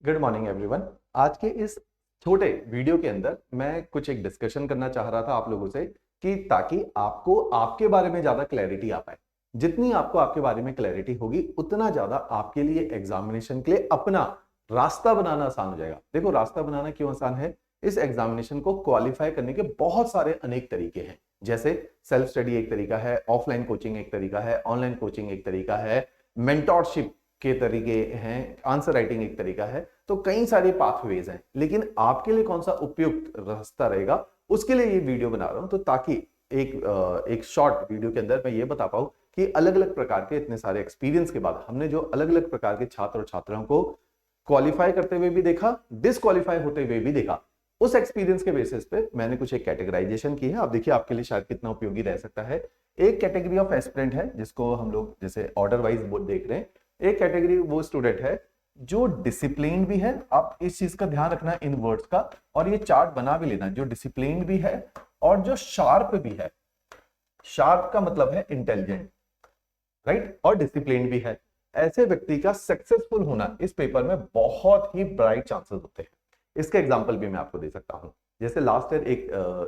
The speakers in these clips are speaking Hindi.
Good morning everyone. आज के इस छोटे वीडियो के अंदर मैं कुछ एक डिस्कशन करना चाह रहा था आप लोगों से कि ताकि आपको आपके बारे में ज्यादा क्लैरिटी आ पाए। जितनी आपको आपके बारे में क्लैरिटी होगी उतना ज्यादा आपके लिए एग्जामिनेशन के लिए अपना रास्ता बनाना आसान हो जाएगा। देखो, रास्ता बनाना क्यों आसान है? इस एग्जामिनेशन को क्वालिफाई करने के बहुत सारे अनेक तरीके हैं। जैसे सेल्फ स्टडी एक तरीका है, ऑफलाइन कोचिंग एक तरीका है, ऑनलाइन कोचिंग एक तरीका है, मेंटोरशिप के तरीके हैं, आंसर राइटिंग एक तरीका है। तो कई सारे पाथवेज हैं, लेकिन आपके लिए कौन सा उपयुक्त रास्ता रहेगा उसके लिए ये वीडियो बना रहा हूं। तो ताकि एक शॉर्ट वीडियो के अंदर मैं ये बता पाऊं कि अलग अलग प्रकार के इतने सारे एक्सपीरियंस के बाद हमने जो अलग अलग प्रकार के छात्र और छात्राओं को क्वालिफाई करते हुए भी देखा, डिसक्वालीफाई होते हुए भी देखा, उस एक्सपीरियंस के बेसिस पे मैंने कुछ एक कैटेगराइजेशन की है। आप देखिए आपके लिए शायद कितना उपयोगी रह सकता है। एक कैटेगरी ऑफ एस्पिरेंट है जिसको हम लोग जैसे ऑर्डर वाइज देख रहे हैं। एक कैटेगरी वो स्टूडेंट है जो डिसिप्लिन भी है। आप इस चीज का ध्यान रखना इन वर्ड्स का, और ये चार्ट बना भी लेना, जो डिसिप्लिन भी है और जो शार्प भी है। शार्प का मतलब है इंटेलिजेंट, राइट, और डिसिप्लिन भी है। ऐसे व्यक्ति का सक्सेसफुल होना इस पेपर में बहुत ही ब्राइट चांसेस होते हैं। इसके एग्जांपल भी मैं आपको दे सकता हूं। जैसे लास्ट ईयर एक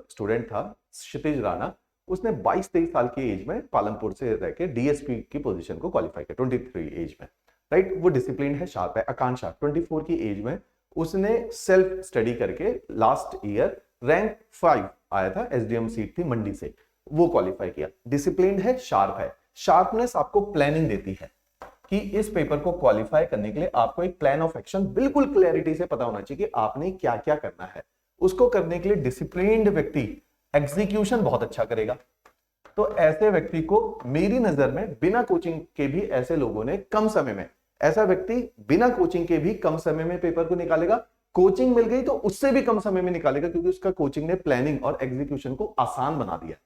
स्टूडेंट था, क्षितिज राणा। उसने 22-23 साल की एज में पालनपुर से रह के डीएसपी की पोजीशन को क्वालिफाई किया 23 एज में, राइट। वो डिसिप्लिन है, शार्प है। आकांक्षा 24 की एज में उसने सेल्फ स्टडी करके लास्ट ईयर रैंक 5 आया था, एसडीएम सीट थी मंडी से, वो क्वालिफाई किया। डिसिप्लिन है, शार्प है। शार्पनेस आपको प्लानिंग देती है कि इस पेपर को क्वालिफाई करने के लिए आपको एक प्लान ऑफ एक्शन बिल्कुल क्लैरिटी से पता होना चाहिए कि आपने क्या क्या करना है। उसको करने के लिए डिसिप्लिन्ड व्यक्ति एग्जीक्यूशन बहुत अच्छा करेगा। तो ऐसे व्यक्ति को मेरी नजर में बिना कोचिंग के भी ऐसे लोगों ने कम समय में, ऐसा व्यक्ति बिना कोचिंग के भी कम समय में पेपर को निकालेगा। कोचिंग मिल गई तो उससे भी कम समय में निकालेगा, क्योंकि उसका कोचिंग ने प्लानिंग और एग्जीक्यूशन को आसान बना दिया,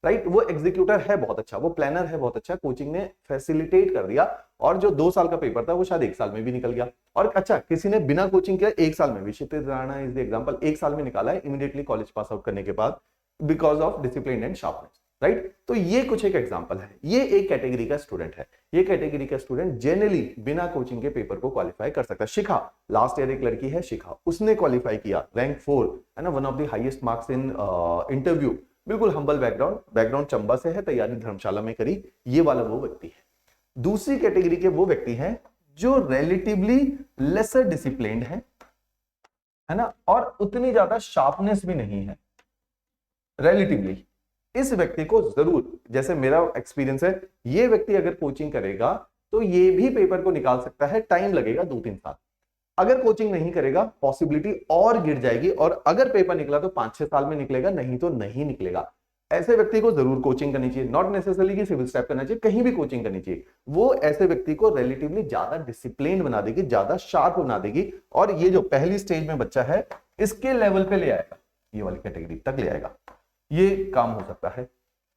राइट। वो एग्जीक्यूटर है बहुत अच्छा, वो प्लानर है बहुत अच्छा, कोचिंग ने फैसिलिटेट कर दिया। और जो 2 साल का पेपर था वो शायद 1 साल में भी निकल गया। और अच्छा, किसी ने बिना कोचिंग के 1 साल में भी, क्षितिज राणा इज द एग्जांपल, 1 साल में निकाला है इमीडिएटली कॉलेज पास आउट करने के बाद, because of discipline and sharpness, right. तो ये कुछ एक एग्जांपल है। ये एक कैटेगरी का स्टूडेंट है। ये कैटेगरी का स्टूडेंट जनरली बिना कोचिंग के पेपर को क्वालिफाई कर सकता है। शिखा, लास्ट ईयर एक लड़की है शिखा, उसने क्वालिफाई किया रैंक 4, है ना, one of the highest marks in interview. बिल्कुल हम्बल बैकग्राउंड चंबा से है, तैयारी धर्मशाला में करी। ये वाला वो व्यक्ति है। दूसरी कैटेगरी के वो व्यक्ति हैं जो रिलेटिवली लेसर डिसिप्लिन्ड है ना, और उतनी ज्यादा शार्पनेस भी नहीं है रिलेटिवली। इस व्यक्ति को जरूर, जैसे मेरा एक्सपीरियंस है, ये व्यक्ति अगर कोचिंग करेगा तो ये भी पेपर को निकाल सकता है। टाइम लगेगा 2-3 साल। अगर कोचिंग नहीं करेगा पॉसिबिलिटी और गिर जाएगी, और अगर पेपर निकला तो 5-6 साल में निकलेगा, नहीं तो नहीं निकलेगा। ऐसे व्यक्ति को जरूर कोचिंग करनी चाहिए, नॉट नेसेसरली कि सिविल स्टैप करना चाहिए, कहीं भी कोचिंग करनी चाहिए। वो ऐसे व्यक्ति को रिलेटिवली ज्यादा डिसिप्लिन बना देगी, ज्यादा शार्प बना देगी, और ये जो पहली स्टेज में बच्चा है इसके लेवल पे ले आएगा, ये वाली कैटेगरी तक ले आएगा। ये काम हो सकता है,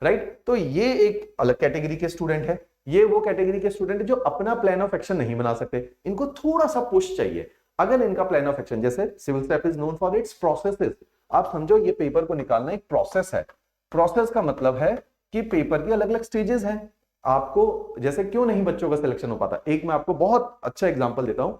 राइट। तो ये एक अलग कैटेगरी के स्टूडेंट है। ये वो कैटेगरी के स्टूडेंट जो अपना प्लान ऑफ एक्शन नहीं बना सकते, इनको थोड़ा सा पुश चाहिए। अगर इनका प्लान ऑफ एक्शन, जैसे civil step is known for its processes, आप समझो ये पेपर को निकालना एक प्रोसेस है। प्रोसेस का मतलब है कि पेपर की अलग अलग स्टेजेस हैं। आपको जैसे क्यों नहीं बच्चों का सिलेक्शन हो पाता, एक मैं आपको बहुत अच्छा एग्जांपल देता हूं।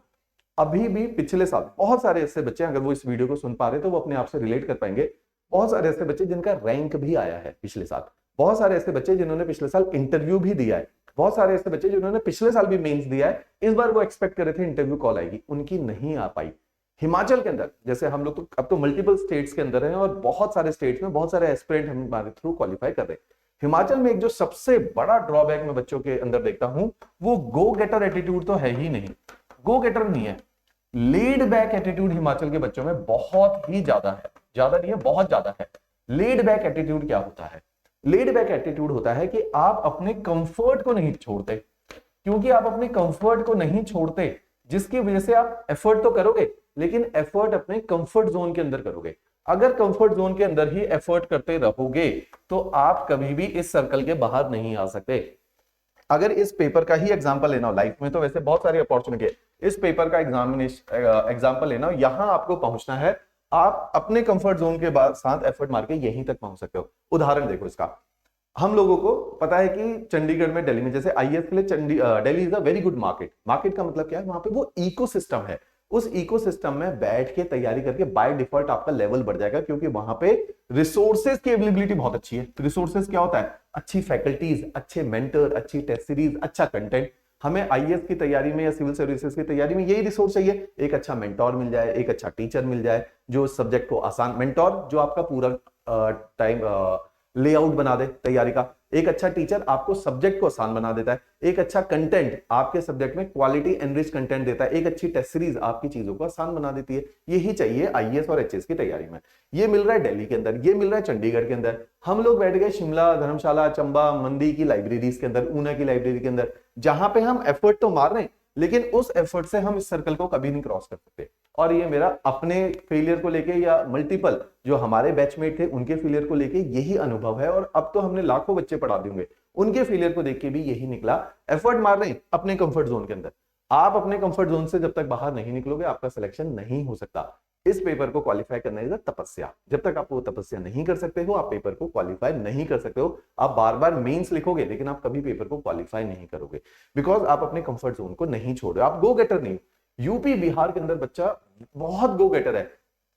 अभी भी पिछले साल बहुत सारे ऐसे बच्चे, अगर वो इस वीडियो को सुन पा रहे तो वो अपने आप से रिलेट कर पाएंगे। बहुत सारे ऐसे बच्चे जिनका रैंक भी आया है पिछले साल, बहुत सारे ऐसे बच्चे जिन्होंने पिछले साल इंटरव्यू भी दिया है, बहुत सारे ऐसे बच्चे जिन्होंने पिछले साल भी मेंस दिया है। इस बार वो एक्सपेक्ट कर रहे थे इंटरव्यू कॉल आएगी, उनकी नहीं आ पाई। हिमाचल के अंदर, जैसे हम लोग तो अब तो मल्टीपल स्टेट्स के अंदर हैं, और बहुत सारे स्टेट्स में बहुत सारे एस्पिरेंट हमारे थ्रू क्वालिफाई कर रहे हैं। हिमाचल में एक जो सबसे बड़ा ड्रॉबैक मैं बच्चों के अंदर देखता हूं, वो गो गेटर एटीट्यूड तो है ही नहीं। गो गेटर नहीं है, लेड बैक एटीट्यूड हिमाचल के बच्चों में बहुत ही ज्यादा है। ज्यादा नहीं है, बहुत ज्यादा है। लेड बैक एटीट्यूड क्या होता है? लेड बैक एटीट्यूड होता है कि आप अपने कंफर्ट को नहीं छोड़ते। क्योंकि आप अपने कंफर्ट को नहीं छोड़ते, जिसकी वजह से आप एफर्ट तो करोगे, लेकिन एफर्ट अपने कंफर्ट जोन के अंदर करोगे। अगर कंफर्ट जोन के अंदर ही एफर्ट करते रहोगे तो आप कभी भी इस सर्कल के बाहर नहीं आ सकते। अगर इस पेपर का ही एग्जांपल लेना हो, लाइफ में तो वैसे बहुत सारी अपॉर्चुनिटी है, इस पेपर का एग्जांपल लेना हो, यहां आपको पहुंचना है, आप अपने कंफर्ट जोन के बाद साथ एफर्ट मार के यहीं तक पहुंच सकते हो। उदाहरण देखो इसका, हम लोगों को पता है कि चंडीगढ़ में, दिल्ली में, जैसे आईएएस के लिए Delhi is a very good market. Market का मतलब क्या है? वहां पे वो इकोसिस्टम है, उस इकोसिस्टम में बैठ के तैयारी करके बाय डिफॉल्ट आपका लेवल बढ़ जाएगा, क्योंकि वहां पे रिसोर्सेज की अवेलेबिलिटी बहुत अच्छी है। रिसोर्सेज क्या होता है? अच्छी फैकल्टीज, अच्छे मेंटर, अच्छी टेस्ट सीरीज, अच्छा कंटेंट। हमें आईएएस की तैयारी में या सिविल सर्विसेज की तैयारी में यही रिसोर्स चाहिए, एक अच्छा मेंटोर मिल जाए, एक अच्छा टीचर मिल जाए जो सब्जेक्ट को आसान, मेंटोर जो आपका पूरा टाइम लेआउट बना दे तैयारी का, एक अच्छा टीचर आपको सब्जेक्ट को आसान बना देता है, एक अच्छा कंटेंट आपके सब्जेक्ट में क्वालिटी एनरिच कंटेंट देता है, एक अच्छी टेस्ट सीरीज आपकी चीजों को आसान बना देती है। यही चाहिए आईएएस और एचएएस की तैयारी में। ये मिल रहा है दिल्ली के अंदर, ये मिल रहा है चंडीगढ़ के अंदर। हम लोग बैठ गए शिमला, धर्मशाला, चंबा, मंडी की लाइब्रेरीज के अंदर, ऊना की लाइब्रेरी के अंदर, जहां पे हम एफर्ट तो मार रहे हैं, लेकिन उस एफर्ट से हम इस सर्कल को कभी नहीं क्रॉस कर सकते। और ये मेरा अपने फेलियर को लेके या मल्टीपल जो हमारे बैचमेट थे उनके फेलियर को लेके यही अनुभव है। और अब तो हमने लाखों बच्चे पढ़ा देंगे, उनके फेलियर को देख के भी यही निकला। एफर्ट मार रहे हैं अपने कंफर्ट जोन के अंदर। आप अपने कंफर्ट जोन से जब तक बाहर नहीं निकलोगे आपका सिलेक्शन नहीं हो सकता। इस पेपर को क्वालिफाई करना इज तपस्या। जब तक आप वो तपस्या नहीं कर सकते हो, आप पेपर को क्वालिफाई नहीं कर सकते हो। आप बार बार मेंस लिखोगे लेकिन आप कभी पेपर को क्वालिफाई नहीं करोगे, बिकॉज आप अपने कंफर्ट जोन को नहीं छोड़ रहे हो। आप गो गेटर नहीं। यूपी बिहार के अंदर बच्चा बहुत गो गेटर है।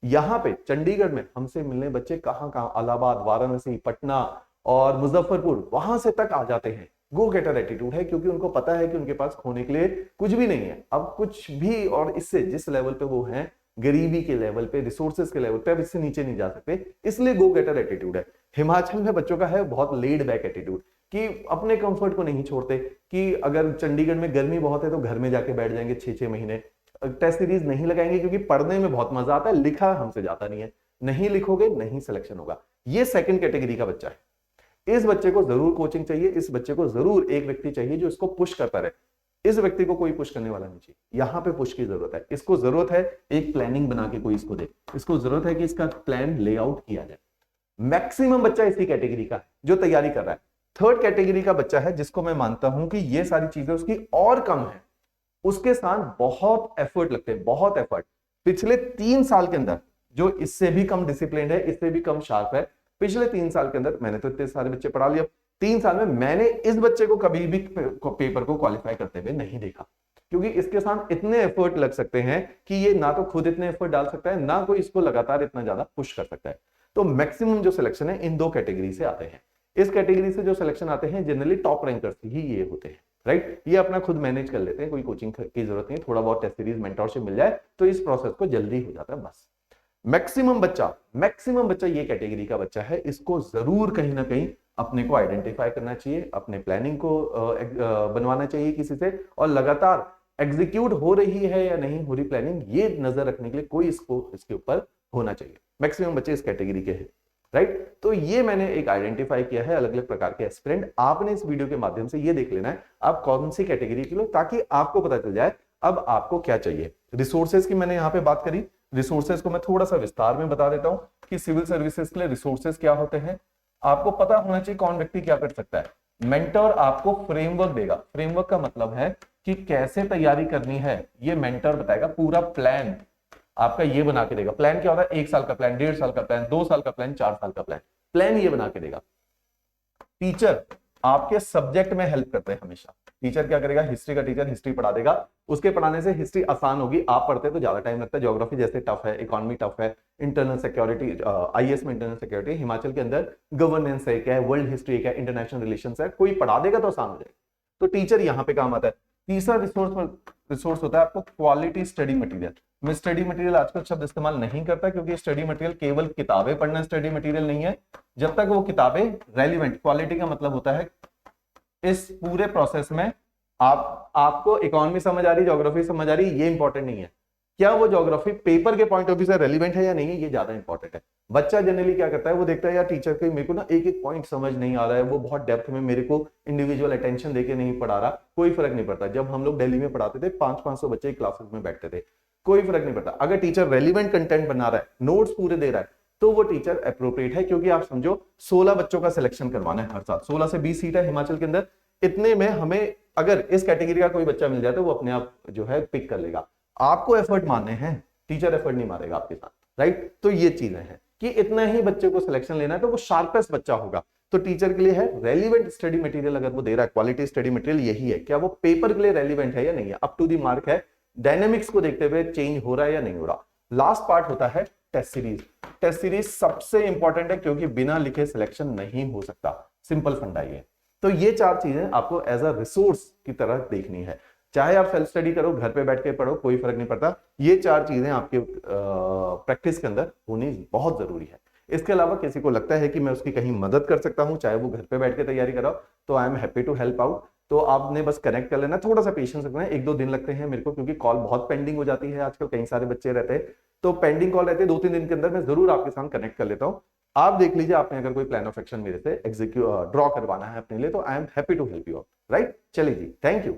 यहाँ पे चंडीगढ़ में हमसे मिलने बच्चे कहां कहां, इलाहाबाद, वाराणसी, पटना और मुजफ्फरपुर, वहां से तक आ जाते हैं। गो गेटर एटीट्यूड है, क्योंकि उनको पता है कि उनके पास खोने के लिए कुछ भी नहीं है। अब कुछ भी, और इससे जिस लेवल पे वो हैं, गरीबी के लेवल पे, रिसोर्सेज के लेवल पे, अब इससे नीचे नहीं जा सकते, इसलिए गो गेटर एटीट्यूड है। हिमाचल में बच्चों का है बहुत लेड बैक एटीट्यूड, कि अपने कंफर्ट को नहीं छोड़ते, कि अगर चंडीगढ़ में गर्मी बहुत है तो घर में जाके बैठ जाएंगे 6-6 महीने, टेस्ट सीरीज नहीं लगाएंगे, क्योंकि पढ़ने में बहुत मजा आता है, लिखा हमसे जाता नहीं है। नहीं लिखोगे नहीं सिलेक्शन होगा। ये सेकंड कैटेगरी का बच्चा है। इस बच्चे को जरूर कोचिंग चाहिए, इस बच्चे को जरूर एक व्यक्ति चाहिए जो इसको पुश करता रहे। इस व्यक्ति को कोई पुश करने वाला नहीं चाहिए, यहां पे पुश की जरूरत है। इसको जरूरत है एक प्लानिंग बना के कोई इसको दे, इसको जरूरत है कि इसका प्लान लेआउट किया जाए। मैक्सिमम बच्चा इसी कैटेगरी का है जो तैयारी कर रहा है। थर्ड कैटेगरी का बच्चा है जिसको मैं मानता हूं कि ये सारी चीजें उसकी और कम है, उसके साथ बहुत एफर्ट लगते हैं, बहुत एफर्ट। पिछले 3 साल के अंदर जो इससे भी कम डिसिप्लिन है, इससे भी कम शार्प है, पिछले 3 साल के अंदर मैंने तो इतने सारे बच्चे पढ़ा लिए, 3 साल में मैंने इस बच्चे को कभी भी पेपर को क्वालिफाई करते हुए नहीं देखा, क्योंकि इसके साथ इतने एफर्ट लग सकते हैं कि ये ना तो खुद इतने एफर्ट डाल सकता है, ना कोई इसको लगातार इतना ज्यादा पुश कर सकता है। तो मैक्सिमम जो सिलेक्शन है इन 2 कैटेगरी से आते हैं। इस कैटेगरी से जो सिलेक्शन आते हैं जनरली टॉप रैंकर्स ही ये होते हैं, राइट। ये अपना खुद मैनेज कर लेते हैं, कोई कोचिंग की जरूरत नहीं, थोड़ा बहुत टेस्ट सीरीज मेंटरशिप मिल जाए तो इस प्रोसेस को जल्दी हो जाता है बस। मैक्सिमम बच्चा ये कैटेगरी का बच्चा है। इसको जरूर कहीं ना कहीं अपने को आइडेंटिफाई करना चाहिए, अपने प्लानिंग को बनवाना चाहिए किसी से, और लगातार एग्जीक्यूट हो रही है या नहीं हो रही प्लानिंग, ये नजर रखने के लिए कोई इसके ऊपर होना चाहिए। मैक्सिमम बच्चे इस कैटेगरी के हैं, राइट। तो ये मैंने एक आइडेंटिफाई किया है अलग अलग प्रकार के एस्पिरेंट। आपने इस वीडियो के माध्यम से ये देख लेना है आप कौन सी कैटेगरी के लोग, ताकि आपको पता चल जाए अब आपको क्या चाहिए। रिसोर्सेज की मैंने यहां पे बात करी, रिसोर्सेज को मैं थोड़ा सा विस्तार में बता देता हूं कि सिविल सर्विसेज के लिए रिसोर्सेज क्या होते हैं। आपको पता होना चाहिए कौन व्यक्ति क्या कर सकता है। मेंटर आपको फ्रेमवर्क देगा। फ्रेमवर्क का मतलब है कि कैसे तैयारी करनी है, ये मेंटर बताएगा। पूरा प्लान आपका ये बना के देगा। प्लान क्या होता है? 1 साल का प्लान, 1.5 साल का प्लान, 2 साल का प्लान, 4 साल का प्लान, प्लान ये बना के देगा। टीचर आपके सब्जेक्ट में हेल्प करते हैं हमेशा। टीचर क्या करेगा? हिस्ट्री का टीचर हिस्ट्री पढ़ा देगा, उसके पढ़ाने से हिस्ट्री आसान होगी। आप पढ़ते तो ज्यादा टाइम लगता है, ज्योग्राफी जैसे टफ है, इकोनॉमी टफ है, इंटरनल सिक्योरिटी, आईएएस में इंटरनल सिक्योरिटी, हिमाचल के अंदर गवर्नेंस है, क्या है, वर्ल्ड हिस्ट्री क्या है, इंटरनेशनल रिलेशंस है, कोई पढ़ा देगा तो आसान हो जाएगा। तो टीचर यहाँ पे काम आता है। तीसरा रिसोर्स होता है आपको क्वालिटी स्टडी मटेरियल। मैं स्टडी मटेरियल आजकल शब्द इस्तेमाल नहीं करता, क्योंकि स्टडी मटेरियल केवल किताबें पढ़ना स्टडी मटेरियल नहीं है। जब तक वो किताबें रेलिवेंट, क्वालिटी का मतलब होता है इस पूरे प्रोसेस में आपको इकोनॉमी समझ आ रही, ज्योग्राफी समझ आ रही, ये इंपॉर्टेंट नहीं है। क्या वो ज्योग्राफी पेपर के पॉइंट ऑफ व्यू से रेलिवेंट है या नहीं है, ये ज्यादा इंपॉर्टेंट है। बच्चा जनरली क्या करता है, वो देखता है यार टीचर के मेरे को ना एक एक पॉइंट समझ नहीं आ रहा है, वो बहुत डेप्थ में मेरे को इंडिविजुअल अटेंशन देके नहीं पढ़ा रहा, कोई फर्क नहीं पड़ता। जब हम लोग दिल्ली में पढ़ाते थे 500-500 बच्चे क्लासेस में बैठते थे, कोई फर्क नहीं पड़ता। अगर टीचर रेलिवेंट कंटेंट बना रहा है, नोट्स पूरे दे रहा है, तो वो टीचर अप्रोप्रिएट है। क्योंकि आप समझो 16 बच्चों का सिलेक्शन करवाना है हर साल, 16 से 20 सीट है हिमाचल के अंदर। इतने में हमें अगर इस कैटेगरी का कोई बच्चा मिल जाए तो वो अपने आप जो है पिक कर लेगा। आपको एफर्ट मारने हैं, टीचर एफर्ट नहीं मारेगा आपके साथ, राइट। तो ये चीजें हैं कि इतना ही बच्चे को सिलेक्शन लेना है तो वो शार्पेस्ट बच्चा होगा। तो टीचर के लिए है रेलिवेंट स्टडी मटेरियल, अगर वो दे रहा है क्वालिटी स्टडी मटेरियल, यही है क्या वो पेपर के लिए रेलिवेंट है या नहीं है, अप टू दी मार्क है डायनेमिक्स को देखते हुए चेंज हो रहा है या नहीं हो रहा। लास्ट पार्ट होता है टेस्ट सीरीज। टेस्ट सीरीज सबसे इंपॉर्टेंट है क्योंकि बिना लिखे सिलेक्शन नहीं हो सकता, सिंपल फंडा ये। तो ये चार चीजें आपको एज अ रिसोर्स की तरह देखनी है, चाहे आप सेल्फ स्टडी करो, घर पे बैठ के पढ़ो, कोई फर्क नहीं पड़ता। ये चार चीजें आपके प्रैक्टिस के अंदर होनी बहुत जरूरी है। इसके अलावा किसी को लगता है कि मैं उसकी कहीं मदद कर सकता हूं, चाहे वो घर पे बैठ के तैयारी कराओ, तो I am happy to help out. तो आपने बस कनेक्ट कर लेना, थोड़ा सा पेशेंस रखना है, 1-2 दिन लगते हैं मेरे को, क्योंकि कॉल बहुत पेंडिंग हो जाती है आजकल, कई सारे बच्चे रहते हैं, तो पेंडिंग कॉल रहते हैं, 2-3 दिन के अंदर मैं जरूर आपके साथ कनेक्ट कर लेता हूँ। आप देख लीजिए, आपने अगर कोई प्लान ऑफ एक्शन मेरे से एग्जीक्यूट ड्रॉ करवाना है अपने लिए, तो I am happy to help you out, right. चलिए जी, थैंक यू।